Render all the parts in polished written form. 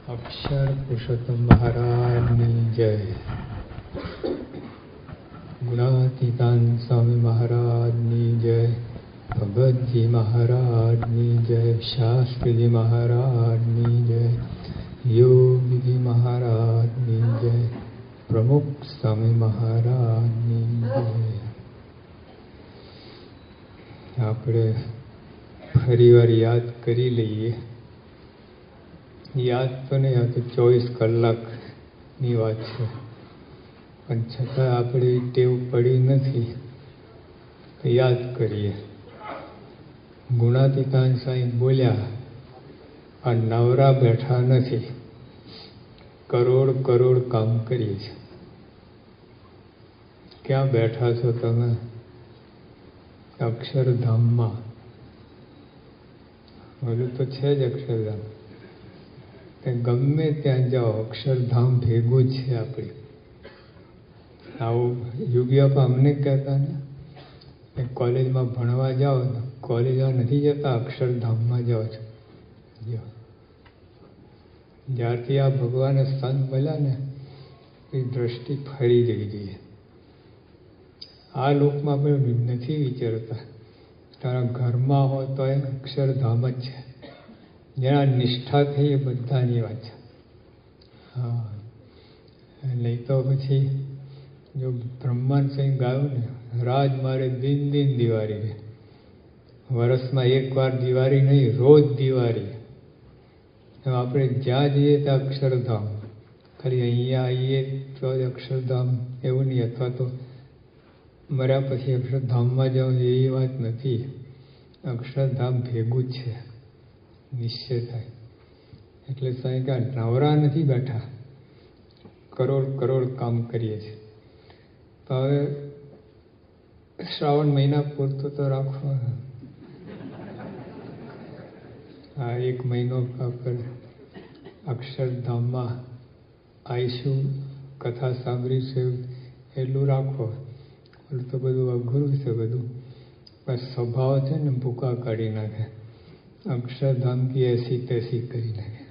અક્ષર પુરુષોત્તમ મહારાજની જય. ગુણાતીતાન સ્વામી મહારાજની જય. ભગતજી મહારાજની જય. શાસ્ત્રીજી મહારાજની જય. યોગીજી મહારાજની જય. પ્રમુખ સ્વામી મહારાજની જય. આપણે ફરીવાર યાદ કરી લઈએ. યાદ તો નહીં, આ તો 24 કલાકની વાત છે, પણ છતાં આપણે ટેવ પડી નથી. યાદ કરીએ. ગુણાતીતાન સાંઈ બોલ્યા, આ નવરા બેઠા નથી, કરોડ કરોડ કામ કરીએ છીએ. ક્યાં બેઠા છો તમે? અક્ષરધામમાં. ઓલું તો છે જ અક્ષરધામ. ગમે ત્યાં જાઓ, અક્ષરધામ ભેગું જ છે આપણે. આવું યોગી આપા અમને કહેતા ને, કોલેજમાં ભણવા જાઓ, કોલેજમાં નથી જતા, અક્ષરધામમાં જાઓ છો. જ્યારથી આ ભગવાને સંત મળ્યા ને, એ દ્રષ્ટિ ફરી જવી જોઈએ. આ લોકમાં આપણે નથી વિચારતા. તારા ઘરમાં હોય તો એ અક્ષરધામ જ છે. જેના નિષ્ઠા થઈ એ બધાની વાત છે. હા, નહીં તો પછી જો બ્રહ્માંડ સિંહ ગાયું ને, રાજ મારે દિન દિન દિવાળી છે. વર્ષમાં એકવાર દિવાળી નહીં, રોજ દિવાળી. આપણે જ્યાં જઈએ ત્યાં અક્ષરધામ. ખાલી અહીંયા આવીએ તો જ અક્ષરધામ એવું નહીં, અથવા તો મર્યા પછી અક્ષરધામમાં જાઓ એવી વાત નથી. અક્ષરધામ ભેગું જ છે, નિશ્ચય થાય. એટલે સાંઈ કે નવરા નથી બેઠા, કરોડ કરોડ કામ કરીએ છીએ. તો હવે શ્રાવણ મહિના પૂરતો તો રાખો. આ 1 મહિનો આપણે અક્ષરધામમાં આવીશું, કથા સાંભળીશું, એટલું રાખો. એટલું તો બધું અઘરું છે બધું, પણ સ્વભાવ છે ને ભૂકા કાઢી નાખે. અક્ષરધામ કી એસી તેસી કરી નાખે.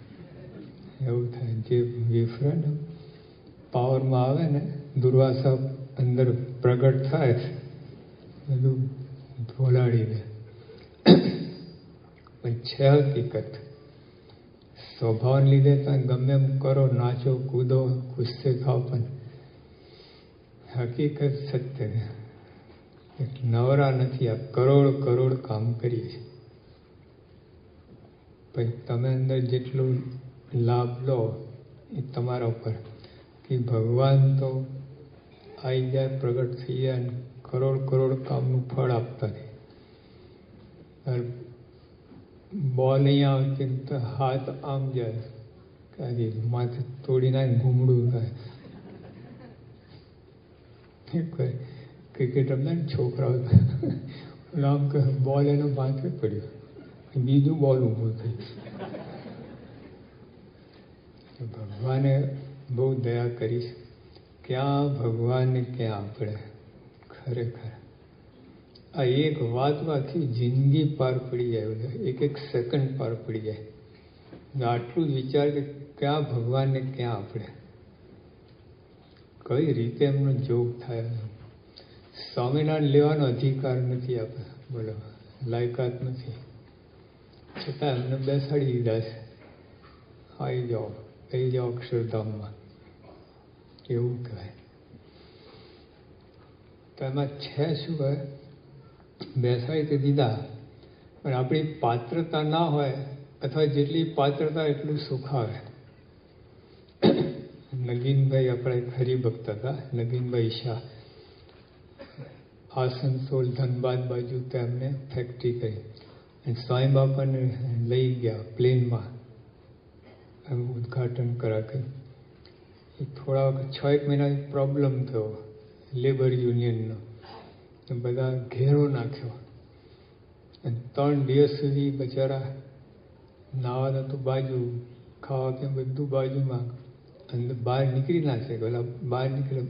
એવું થાય. જે વિફરે ને પાવરમાં આવે ને, દુર્વાસા અંદર પ્રગટ થાય, બધું ભોલાડી દે. પણ છે હકીકત. સ્વભાવને લીધે તમે ગમે એમ કરો, નાચો કૂદો, ગુસ્સે ખાઓ, પણ હકીકત સત્ય છે. નવરા નથી. આ કરોડ કરોડ કામ કરીએ છીએ. પછી તમે અંદર જેટલું લાભ લો એ તમારા ઉપર. કે ભગવાન તો આવી જાય, પ્રગટ થઈ જાય, અને કરોડ કરોડ કામનું ફળ આપતા રહે. બોલ અહીંયા આવતી તો હાથ આમ જાય, કાંઈ માથે તોડી નાખે, ઘૂમડું થાય. ક્રિકેટ રમતા ને છોકરાઓ, આમ કે બોલ એનો માથે પડ્યો, બીજું બોલ ઊભું થયું. ભગવાને બહુ દયા કરી છે. ક્યાં ભગવાનને ક્યાં આપણે. ખરેખર આ એક વાતમાં આખી જિંદગી પાર પડી જાય, એક એક સેકન્ડ પાર પડી જાય. આટલું જ વિચાર કે ક્યાં ભગવાનને ક્યાં આપણે. કઈ રીતે એમનો જોગ થાય. સ્વામિનારાયણ લેવાનો અધિકાર નથી આપણે, બોલો, લાયકાત નથી. છતાં એમને બેસાડી દીધા છે. આવી જાઓ, થઈ જાઓ અક્ષરધામમાં, એવું કહેવાય. તો એમાં છે શું કહે, બેસાડી તો દીધા, પણ આપણી પાત્રતા ના હોય, અથવા જેટલી પાત્રતા એટલું સુખ આવે. નગીનભાઈ આપણે હરિભક્ત હતા, નગીનભાઈ શાહ, આસનસોલ ધનબાદ બાજુ તેમને ફેક્ટરી કરી, અને સ્વામી બાપાને લઈ ગયા પ્લેનમાં, ઉદ્ઘાટન કરાવ્યું. એ થોડા વખત 6 મહિના પ્રોબ્લેમ થયો લેબર યુનિયનનો. બધા ઘેરો નાખ્યો, અને 3 દિવસ સુધી બચારા નાવાનું તો બાજુ, ખાવા પીવા બધું બાજુમાં, અંદર બહાર નીકળી ના શકે. ઓલા બહાર નીકળે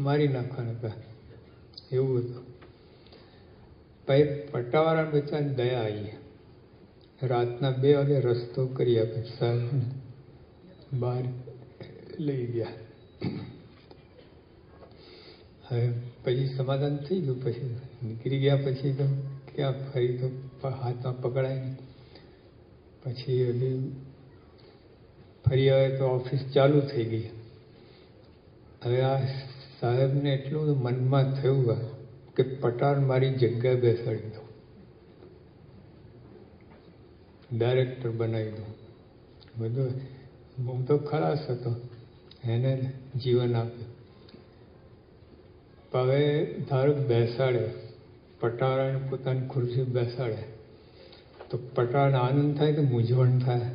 મારી નાખવાના હતા, એવું હતું. પછી પટ્ટાવાળા બચ્ચાને દયા આવી, રાતના 2 વાગે રસ્તો કરી આપે. સાહેબ બહાર લઈ ગયા. હવે પછી સમાધાન થઈ ગયું. પછી નીકળી ગયા પછી તો ક્યાં ફરી તો હાથમાં પકડાય નહીં. પછી હજી ફરી આવે તો ઓફિસ ચાલુ થઈ ગઈ. હવે આ સાહેબને એટલું મનમાં થયું કે પટાણ મારી જગ્યાએ બેસાડી દો, ડાયરેક્ટર બનાવી દો. બધું હું તો ખલાસ હતો, એને જીવન આપ્યું. હવે ધારો બેસાડે, પટાણ પોતાની ખુરશી બેસાડે તો પટાણ આનંદ થાય કે મૂંઝવણ થાય?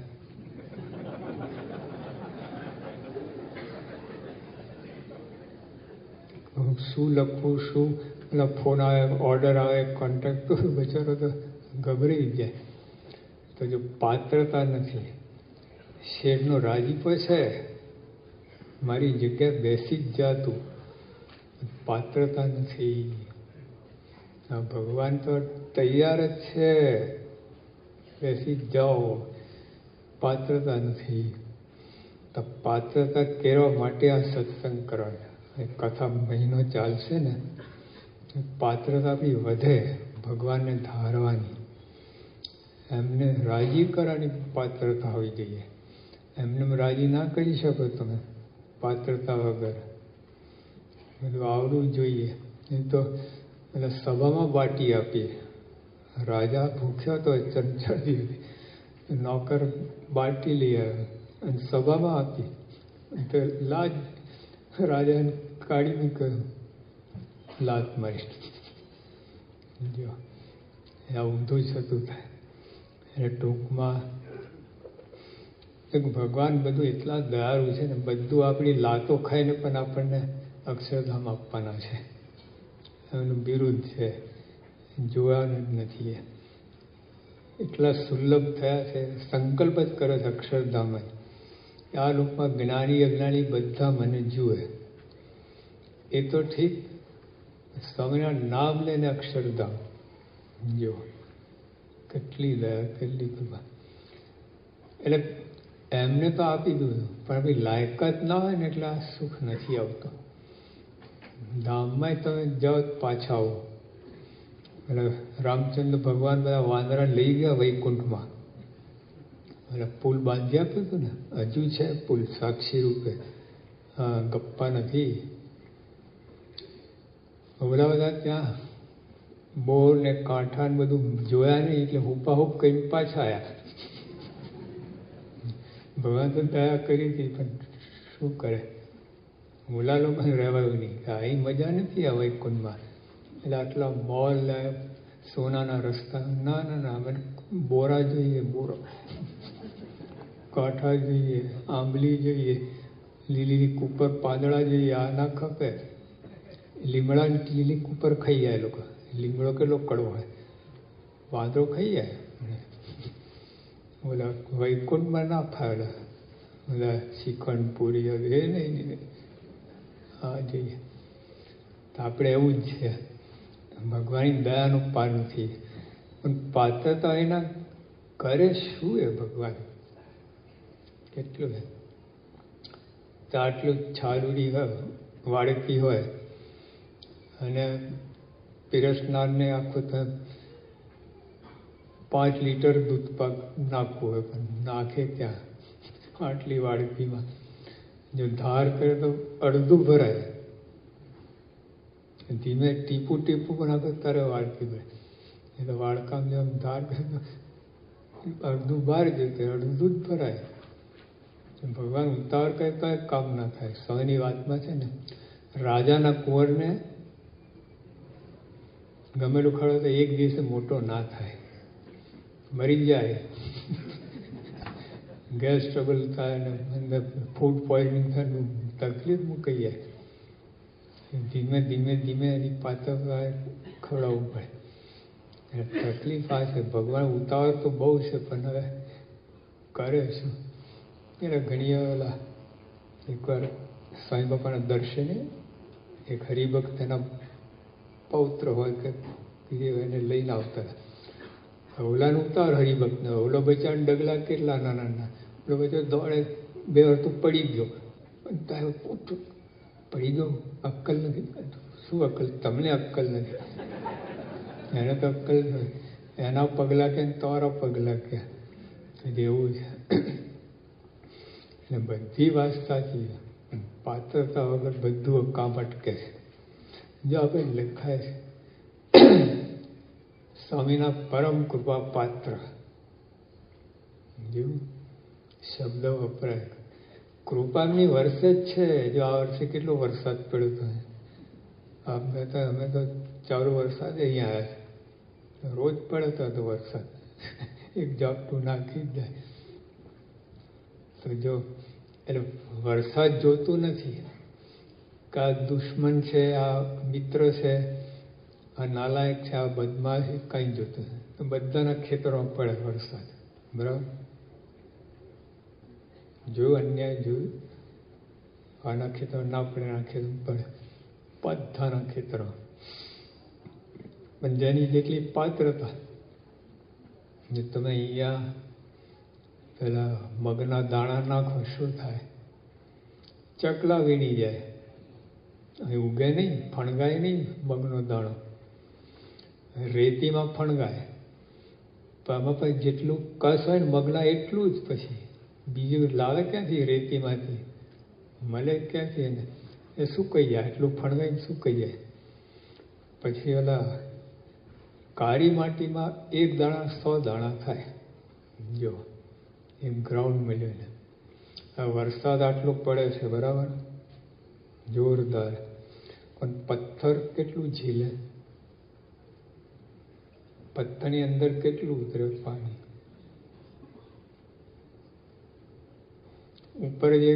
શું લખવું, શું પેલા ફોન આવે, ઓર્ડર આવે, કોન્ટ્રાક્ટ, તો બચારો તો ગભરાઈ જાય. તો જો પાત્રતા નથી, શેઠનો રાજીપો છે, મારી જગ્યાએ બેસી જ જાતું, પાત્રતા નથી. ભગવાન તો તૈયાર જ છે, બેસી જ જાઓ, પાત્રતા નથી. તો પાત્રતા કેળવવા માટે આ સત્સંગ કરવાનો. કથા મહિનો ચાલશે ને, પાત્રતા બી વધે, ભગવાનને ધારવાની, એમને રાજી કરવાની પાત્રતા હોવી જોઈએ. એમને રાજી ના કરી શકો તમે પાત્રતા વગર. બધું આવડવું જોઈએ. એ તો એટલે સભામાં બાટી આપીએ. રાજા ભૂખ્યો તો ચંચળ, નોકર બાટી લઈ આવ્યો અને સભામાં આપી તો લાજ રાજાને કાઢીને કહ્યું લાત મારી. જો આ ઊંધું થતું થાય. એટલે ટૂંકમાં ભગવાન બધું એટલા દયાળુ છે ને, બધું આપણી લાતો ખાઈને પણ આપણને અક્ષરધામ આપવાના છે. એનું વિરુદ્ધ છે, જોવાનું જ નથી. એટલા સુલભ થયા છે, સંકલ્પ જ કરે છે અક્ષરધામ જ. આ લોકમાં જ્ઞાની અજ્ઞાની બધા મને જુએ એ તો ઠીક, સ્વામિનારાયણ નામ લઈને અક્ષરધામ. જો કેટલી દયા, કેટલી કૃપા. એટલે એમને તો આપી દીધું, પણ ભાઈ લાયકાત ના હોય ને એટલે આ સુખ નથી આવતું. ધામમાં તમે જાઓ પાછા આવો. એટલે રામચંદ્ર ભગવાન બધા વાંદરા લઈ ગયા વૈકુંઠમાં. એટલે પુલ બાંધી આપ્યું હતું ને, હજુ છે પુલ સાક્ષી રૂપે. હા, ગપ્પા નથી. ઓલા બધા ત્યાં બોર ને કાંઠા ને બધું જોયા નહીં, એટલે હુપાહુપ કઈ પાછા આવ્યા. ભગવાન તો દયા કરી હતી, પણ શું કરે, ઓલા લોકોને રહેવાયું નહીં કે અહીં મજા નથી આ વૈકુંઠમાં. એટલે આટલા મોલ ને સોનાના રસ્તા, ના ના ના, અમે બોરા જોઈએ, બોરો, કાંઠા જોઈએ, આંબલી જોઈએ, લીલી કુપર પાંદડા જોઈએ. આ ના ખપે. લીમડા લીલી કુપર ખાઈ જાય લોકો. લીમડો કેટલો કડવો હોય, વાંદરો ખાઈ જાય. ઓલા વૈકુંઠમાં ના ફાવેલા બધા શ્રીખંડ પૂરી એ નહીં. હા જોઈએ. તો આપણે એવું જ છે, ભગવાનની દયાનો પાર નથી. પણ પાત્રતા એના કરે શું એ ભગવાન કેટલું છે. તો આટલું છાલુડી હોય, વાડકી હોય અને પીરસનારને આખું 5 લીટર દૂધ પાક નાખવું હોય, પણ નાખે ત્યાં આટલી વાડકીમાં. જો ધાર કરે તો અડધું ભરાય. ધીમે ટીપું ટીપું પણ આપણે તારે વાડકી ભરે. એટલે વાડકામાં જેમ ધાર કરે તો અડધું બહાર જતું, અડધું જ ભરાય. ભગવાન ઉતાવળ કરે તો કામ ના થાય. સ્વામીની વાતમાં છે ને, રાજાના કુંવરને ગમેલું ખડો તો એક દિવસે મોટો ના થાય, મરી જાય. ગેસ ટ્રબલ થાય ને અંદર ફૂડ પોઈઝનિંગ થાય, તકલીફ મૂકી જાય. ધીમે ધીમે ધીમે એની પાછળ ખવડાવવું પડે. તકલીફ આ છે. ભગવાન ઉતાવળ તો બહુ છે, પણ હવે કરે શું. એટલે ઘણી ઓલા એકવાર સ્વામી બાપાના દર્શને એક હરિભક્ત એના પૌત્ર હોય કે એને લઈને આવતા. ઓલાનું ઉતાર હરિભક્તને, ઓલો બચારા ડગલા કેટલા નાના નાના, ઓલો બચારો દોડે 2 વાર તો પડી ગયો, તારે પડી ગયો, અક્કલ નથી. શું અક્કલ? તમને અક્કલ નથી, એને તો અક્કલ નથી. એના પગલાં કે તમારા પગલાં કે જેવું છે. એટલે બધી વાત સાચી છે. પાત્રતા વગર બધું કામ અટકે છે. જો આપણે લખાય છે સ્વામીના પરમ કૃપા પાત્ર, જેવું શબ્દ વપરાય. કૃપાની વર્ષે જ છે. જો આ વર્ષે કેટલો વરસાદ પડ્યો હતો. અમે તો ચાલુ વરસાદ અહીંયા આવ્યા છે. રોજ પડે તો વરસાદ એક ઝાપટું નાખી જ જાય. તો જો એટલે વરસાદ જોતું નથી કે આ દુશ્મન છે, આ મિત્ર છે, આ નાલાયક છે, આ બદમાશ છે, કંઈ જોતું નથી. તો બધાના ખેતરોમાં પડે વરસાદ. બરાબર? જોયું અન્યાય જોયું? આના ખેતરો ના પડે, આના ખેતર પડે, બધાના ખેતરો. પણ જેની જેટલી પાત્રતા, જો તમે અહીંયા પેલા મગના દાણા નાખો શું થાય? ચકલા વીણી જાય. અહીં ઉગે નહીં, ફણગાય નહીં મગનો દાણો, રેતીમાં ફણગાય. પણ આમાં પછી જેટલું કસ હોય ને મગના એટલું જ, પછી બીજું લાવે ક્યાંથી? રેતીમાંથી મળે ક્યાંથી? એને એ સુકાઈ જાય, એટલું ફણગાઈને સુકાઈ જાય. પછી ઓલા કાળી માટીમાં 1 દાણા 100 દાણા થાય. જો એમ ગ્રાઉન્ડ મળ્યું ને. આ વરસાદ આટલો પડે છે, બરાબર, જોરદાર, પણ પથ્થર કેટલું ઝીલે? પથ્થરની અંદર કેટલું ઉતરે પાણી? ઉપર જે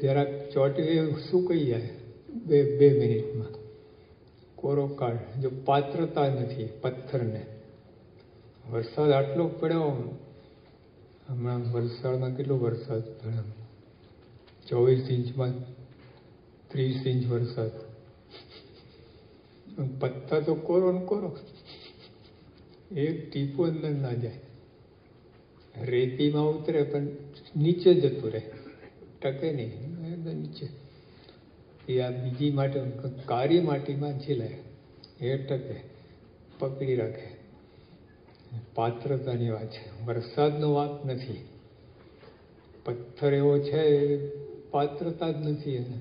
જરાક ચોંટ્યું એ સુકાઈ જાય 2 મિનિટમાં. કોરો કાળ. જો પાત્રતા નથી પથ્થરને. વરસાદ આટલો પડ્યો. હમણાં વલસાડમાં કેટલો વરસાદ પડ્યો? 24 ઇંચમાં 30 ઇંચ વરસાદ. પથ્થર તો કોરો ને કોરો, એક ટીપો અંદર ના જાય. રેતીમાં ઉતરે પણ નીચે જતું રહે, ટકે નહીં, નીચે. એ આ બીજી માટી, કાળી માટીમાં ઝીલાય, એ ટકે, પકડી રાખે. પાત્રતાની વાત છે, વરસાદનો વાત નથી. પથ્થર એવો છે, પાત્રતા જ નથી એને.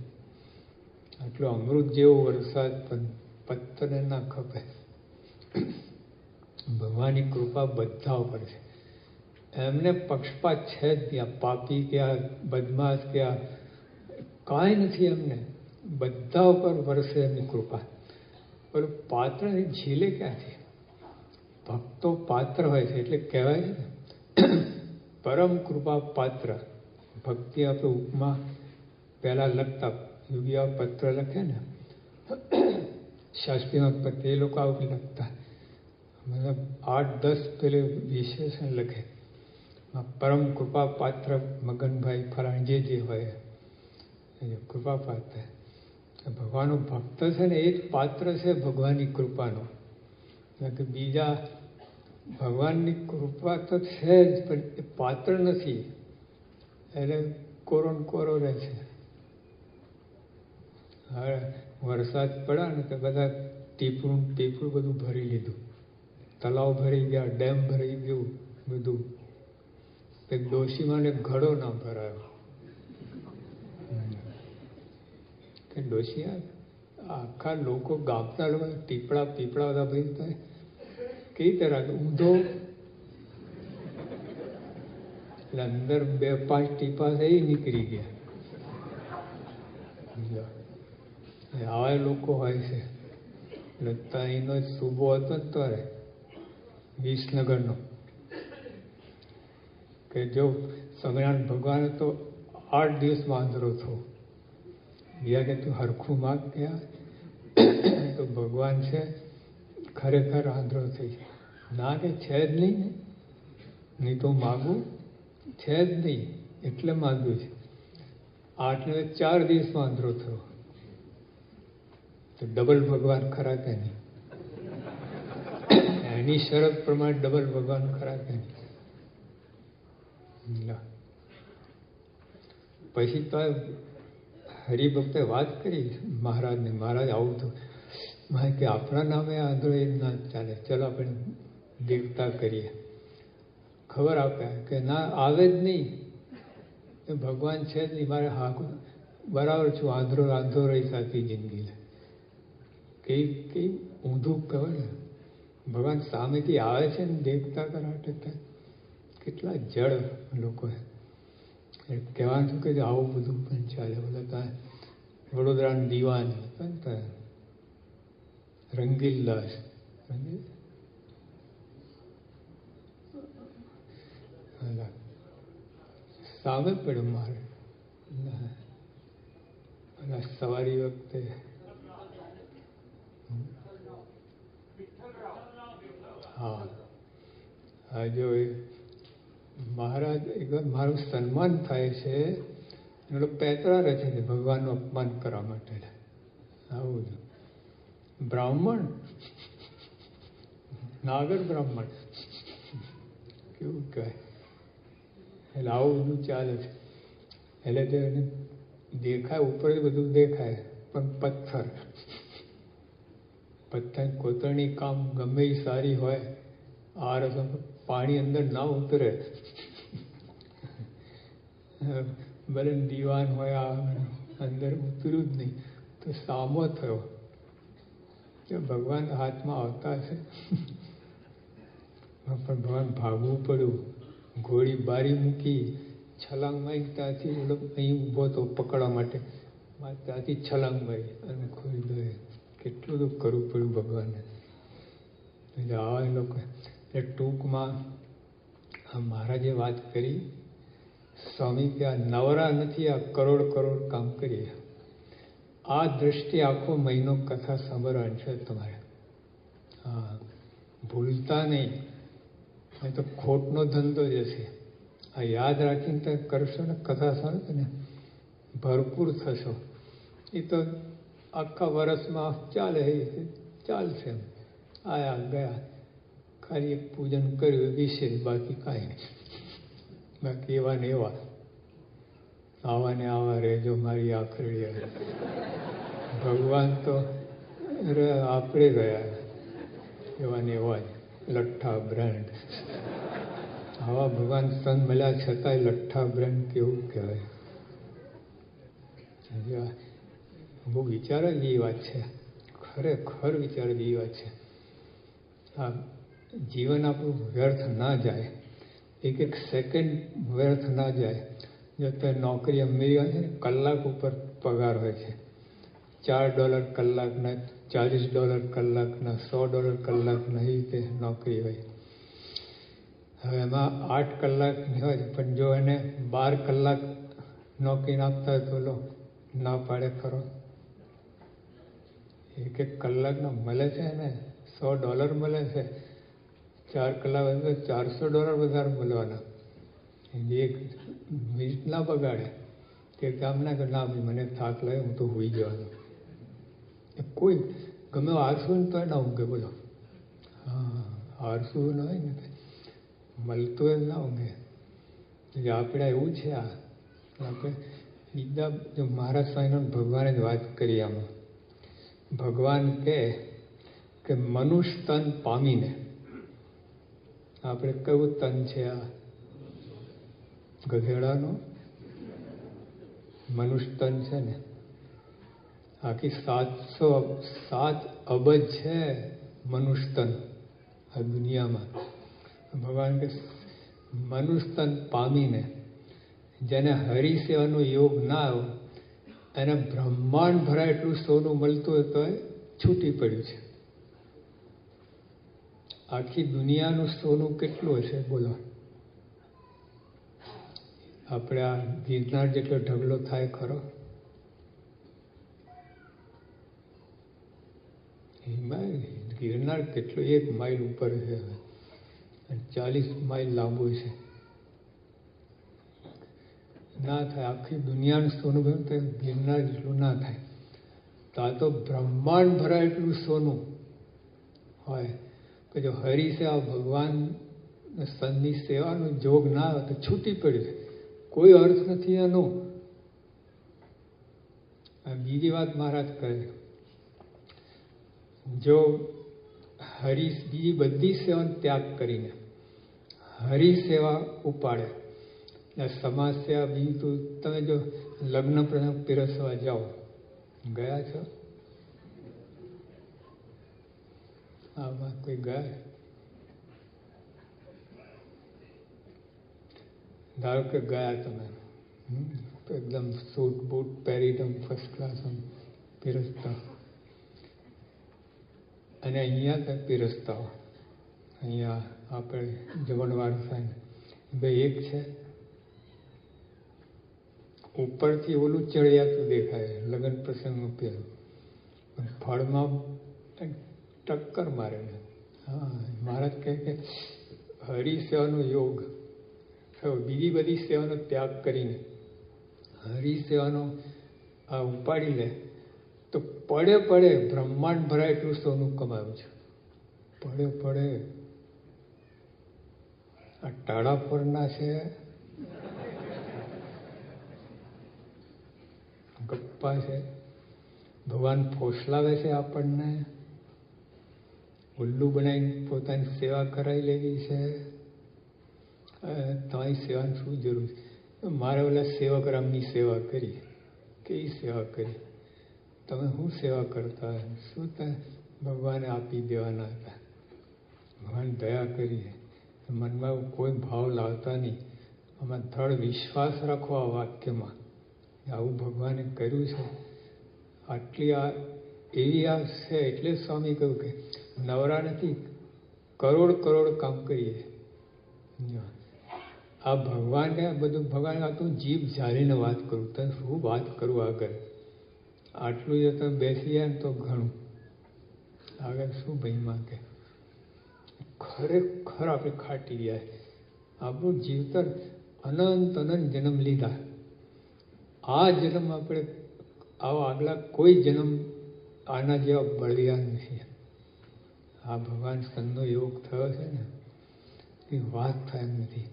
આટલો અમૃત જેવો વરસાદ પણ પથ્થરને ના ખપે. ભગવાનની કૃપા બધા ઉપર છે. એમને પક્ષપાત છે જ ત્યાં. પાપી કે આ બદમાશ કે આ કાંઈ નથી. એમને બધા ઉપર વરસે એમની કૃપા. પણ પાત્ર ઝીલે ક્યાંથી? ભક્તો પાત્ર હોય છે એટલે કહેવાય છે ને પરમ કૃપા પાત્ર. ભક્તિ આપણે ઉપમા પહેલાં લખતા, યોગીઓ પત્ર લખે ને, શાસ્ત્રીમાં પત્ર, એ લોકો આવું લખતા. મતલબ 8-10 પેલે વિશેષણ લખે. પરમ કૃપા પાત્ર મગનભાઈ ફલાણ જે હોય કૃપા પાત્ર. ભગવાનનો ભક્ત છે ને એ જ પાત્ર છે ભગવાનની કૃપાનો. કે બીજા ભગવાનની કૃપા તો છે જ, પણ એ પાત્ર નથી, એટલે કોરો ને કોરો રહે છે. હવે વરસાદ પડ્યા ને તો બધા ટીપું બધું ભરી લીધું. તલાવ ભરી ગયા, ડેમ ભરી ગયું બધું. એક ડોશીમાં ને ઘડો ના ભરાયો. કે ડોશી આખા લોકો, ગામના લોકો પીપળા બધા ભાઈ થાય કઈ તરહ ઊંધો, એટલે અંદર 2-5 ટીપા એ નીકળી ગયા. આવા લોકો હોય છે. એટલે એનો સુબો હતો ને તારે વિસનગરનો, કે જો સ્વામિનારાયણ ભગવાન તો 8 દિવસમાં આંધળો થયો. બીજા કે તું હરખું માગ ગયા તો ભગવાન છે ખરેખર આંધળો થઈ જાય. ના કે છે જ નહીં તો માગું, છે જ નહીં એટલે માગ્યું છે. 8 ને 4 દિવસમાં આંધળો થયો. તો ડબલ ભગવાન ખરા કે નહીં? એની શરત પ્રમાણે ડબલ ભગવાન ખરા કે નહીં? પછી તો હરિભક્તે વાત કરી મહારાજને, મહારાજ આવું તો કે આપણા નામે આંધળો એ ના ચાલે, ચલો આપણે દેવતા કરીએ. ખબર આપ્યા કે ના આવે જ નહીં, એ ભગવાન છે જ નહીં, મારે હા બરાબર છું, આંધળો રહી સાચી જિંદગી. કઈ ઊંધું કહેવાય ને, ભગવાન સામેથી આવે છે ને દેવતા કરાટે. કેટલા જડ લોકો કહેવાનું છું કે આવું બધું પણ ચાલે. બધા ત્યાં વડોદરાના દીવાન રંગીલદાસ સામે પડ્યો મારે સવારી વખતે. હા જો મહારાજ એકવાર મારું સન્માન થાય છે, એનો પેતરા રચે છે ભગવાનનું અપમાન કરવા માટે. આવું બ્રાહ્મણ, નાગર બ્રાહ્મણ કેવું કહેવાય. એટલે આવું બધું ચાલે છે. એટલે તો એને દેખાય ઉપરથી બધું દેખાય, પણ પથ્થર કોતરણી કામ ગમે એ સારી હોય, આ રસમ પાણી અંદર ના ઉતરે. ભલે દીવાન હોય, આ અંદર ઉતર્યું જ નહીં તો સામો થયો. ભગવાન હાથમાં આવતા છે પણ ભગવાન ભાગવું પડ્યું. ઘોડી બારી મૂકી, છલાંગ મારી, ત્યાંથી અહીં ઊભો હતો પકડવા માટે, ત્યાંથી છલાંગ મારી અને ઘોડી દોરી. કેટલું બધું કરવું પડ્યું ભગવાનને. એટલે આવા એ લોકો એટલે ટૂંકમાં આ મહારાજે વાત કરી, સ્વામી કે આ નવરા નથી, આ કરોડ કામ કરીએ. આ દ્રષ્ટિ આખો મહિનો કથા સાંભળવાની છે તમારે. હા, ભૂલતા નહીં, નહીં તો ખોટનો ધંધો જશે. આ યાદ રાખીને તમે કરશો ને કથા સાંભળો ને ભરપૂર થશો. એ તો આખા વર્ષમાં ચાલશે. આયા ગયા, ખાલી એક પૂજન કર્યું વિશેષ, બાકી કાંઈ નહીં. બાકી એવા ને એવા, આવા ને આવા રહેજો મારી આખરડી. ભગવાન તો આપણે રહ્યા એવા ને એવા જ લઠ્ઠા બ્રાન્ડ. આવા ભગવાન સંત મળ્યા છતાંય લઠ્ઠા બ્રાન્ડ કેવું કહેવાય. બહુ વિચાર જેવી વાત છે, ખરેખર વિચાર જેવી વાત છે. આ જીવન આપણું વ્યર્થ ના જાય, એક સેકન્ડ વ્યર્થ ના જાય. જો અત્યારે નોકરી અમેરિકા છે ને, કલાક ઉપર પગાર હોય છે. $4 કલાકના, $40 કલાકના, $100 કલાકના, એ રીતે નોકરી હોય. હવે એમાં 8 કલાકની હોય, પણ જો એને 12 કલાક નોકરી આપતા હોય તો લો ના પાડે ખરો. એક કલાકના મળે છે ને $100 મળે છે. 4 કલાક $400 વધારે મળવાના. એક મિનિટ ના બગાડે તે કામ ના કે ના ભાઈ મને થાક લાગે, હું તો હોઈ જવાનું. કોઈ ગમે આરસું ને તો ના ઊંઘે. બોલો, હા, આરસું ન હોય ને મળતું એમ ના ઊંઘે. એટલે આપણે એવું છે. આપણે બીજા જો મહારાજ સ્વામિનારાયણ ભગવાને જ વાત કરી. આમાં ભગવાન કે મનુષ્ય તન પામીને, આપણે કયું તન છે? આ ગધેડાનો મનુષ્ય તન છે ને, આખી 7 અબજ છે મનુષ્ય તન આ દુનિયામાં. ભગવાન કે મનુષ્ય તન પામીને જેને હરિસેવાનો યોગ ના આવ્યો, એને બ્રહ્માંડ ભરાય એટલું સોનું મળતું હોય તો છૂટી પડ્યું છે. આખી દુનિયાનું સોનું કેટલું હશે બોલો? આપણે આ ગિરનાર જેટલો ઢગલો થાય ખરો? ગિરનાર કેટલો 1 માઇલ ઉપર છે, 40 માઇલ લાંબુ છે. ના થાય. આખી દુનિયાનું સોનું ગયું તો ગિરનાર જેટલું ના થાય. તો આ તો બ્રહ્માંડ ભરાય એટલું સોનું હોય. કે જો હરિસેવા ભગવાન સંતની સેવાનો જોગ ના આવે તો છૂટી પડ્યું. કોઈ અર્થ નથી એનો. બીજી વાત મહારાજ કહે, જો બીજી બધી સેવાનો ત્યાગ કરીને હરિસેવા ઉપાડે, સમાજ સેવા બીજું તો તમે જો લગ્ન પ્રસંગ પીરસવા જાઓ, ગયા છો આમાં કોઈ ગયા? ધારો કે ગયા તમે, એકદમ સૂટ બૂટ પહેરી તમે ફર્સ્ટ ક્લાસ પીરસતા, અને અહીંયા તમે પીરસતા હો, અહીંયા આપણે જમણવાર થાય બે એક છે. ઉપરથી ઓલું ચડિયાતું દેખાય લગ્ન પ્રસંગનું પેલું, ફળમાં ટક્કર મારે. હા, મહારાજ કહે કે હરિસેવાનો યોગ થયો, બીજી બધી સેવાનો ત્યાગ કરીને હરિસેવાનો આ ઉપાડી લે તો પડે પડે બ્રહ્માંડ ભરાય એટલું સોનું કમાયું છે. પડે પડે આ ટાળા પરના છે, ગપ્પા છે. ભગવાન ફોસલાવે છે આપણને, ઉલ્લુ બનાવીને પોતાની સેવા કરાવી લેવી છે. તમારી સેવાની શું જરૂર છે? મારે ઓલા સેવક રામની સેવા કરી, કેવી સેવા કરી? તમે શું સેવા કરતા? શું ભગવાને આપી દેવાના હતા? ભગવાન દયા કરી, મનમાં કોઈ ભાવ લાવતા નહીં. આમાં દ્રઢ વિશ્વાસ રાખો આ વાક્યમાં, આવું ભગવાને કર્યું છે. આટલી આ એવી આ છે એટલે સ્વામી કહ્યું કે નવરા નથી, કરોડ કરોડ કામ કરીએ. આ ભગવાનને બધું ભગવાન આ તું જીભ ઝાલીને વાત કરું, તને શું વાત કરું આગળ? આટલું જો તમે બેસી જાય ને તો ઘણું, આગળ શું ભાઈ માંગે? ખરેખર આપણે ખાટી જાય. આપણું જીવતર અનંત અનંત જન્મ લીધા, આ જન્મ આપણે આવા આગલા કોઈ જન્મ આના જેવા બળ્યા નથી. આ ભગવાન સંતનો યોગ થયો છે ને એ વાત થાય એમ નથી.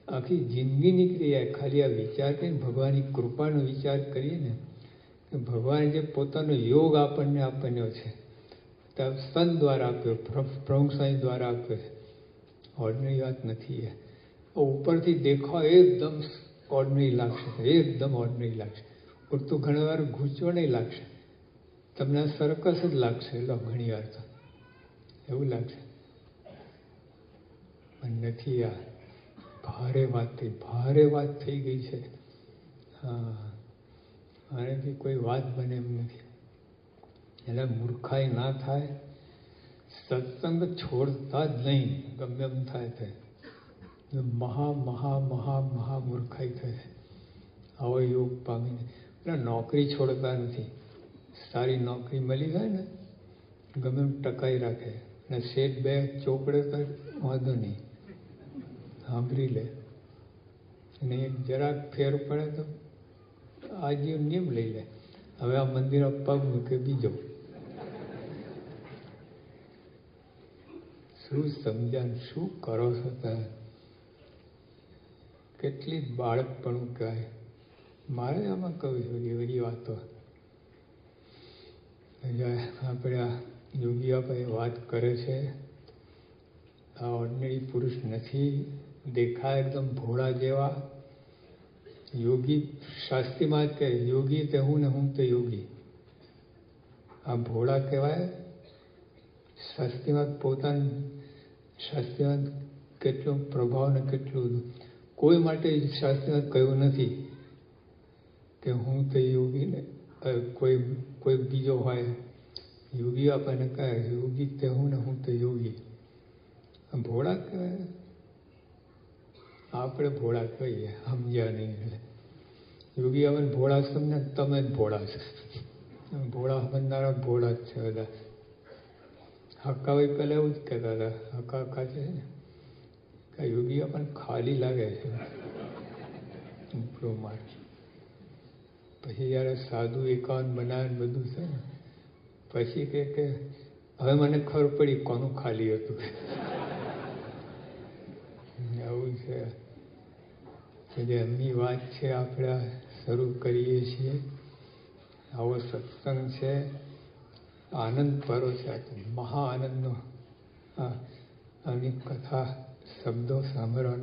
આખી જિંદગી નીકળી જાય ખાલી આ વિચાર કરીને, ભગવાનની કૃપાનો વિચાર કરીએ ને કે ભગવાને જે પોતાનો યોગ આપણને આપ્યો છે, સંત દ્વારા આપ્યો, પ્રમુખ સ્વામી દ્વારા આપ્યો છે. ઓર્ડિનરી વાત નથી. ઉપરથી દેખાવ એકદમ ઓર્ડિનરી લાગશે, એકદમ ઓર્ડિનરી લાગશે. ઉડતું ઘણી વાર ગૂંચવો નહીં લાગશે, તમને સર્કસ જ લાગશે. લો ઘણી વાર તો એવું લાગશે, પણ નથી. આ ભારે વાત થઈ ગઈ છે. હા, આનાથી કોઈ વાત બને એમ નથી. એટલે મૂર્ખાઈ ના થાય, સત્સંગ છોડતા જ નહીં, ગમે એમ થાય તે મહા મૂર્ખાઈ થશે આવો યોગ પામીને. એટલે નોકરી છોડતા નથી. સારી નોકરી મળી જાય ને ગમે એમ ટકાઈ રાખે, અને શેઠ બે ચોપડે તો વાંધો નહીં, સાંભળી લે. અને એક જરાક ફેર પડે તો આજીવ નિયમ લઈ લે, હવે આ મંદિર પગ મૂકે બીજો. શું સમજાન, શું કરો છો તમે? કેટલી બાળકપણું કહેવાય. મારે આમાં કહું છું એ બધી વાતો. આપણે આ યોગીઓ ભાઈ વાત કરે છે, આ ઓર્ડિનરી પુરુષ નથી, દેખાય એકદમ ભોળા જેવા. યોગી શાસ્ત્રીમાં જ કહે, યોગી તે હું ને હું તે યોગી. આ ભોળા કહેવાય. શાસ્ત્રીમાં પોતાની શાસ્ત્રીમાં કેટલો પ્રભાવ ને કેટલું, કોઈ માટે શાસ્ત્રીમાં કહ્યું નથી કે હું તે યોગી ને કોઈ બીજો હોય. યોગી આપણને કહે યોગી તે હું ને હું તે યોગી. ભોળા કહેવાય. આપણે ભોળા કહીએ, સમજ્યા નહીં એટલે. યોગી આપણને ભોળા સમજે, તમે જ ભોળા છો. ભોળા સમજનારા ભોળા જ છે બધા. હક્કાભાઈ પહેલાં એવું જ કહેતા હતા, હક્કા છે ને કે યોગી આપણને ખાલી લાગે છે ઉપરો માર્ગ. પછી જ્યારે સાધુ એકાંત બનાવે બધું છે ને પછી કે હવે મને ખબર પડી કોનું ખાલી હતું. આવું છે. જે એમની વાત છે આપણે શરૂ કરીએ છીએ. આવો સત્સંગ છે, આનંદ પરો છે. આ તો મહા આનંદનો આની કથા શબ્દો સાંભળવાનો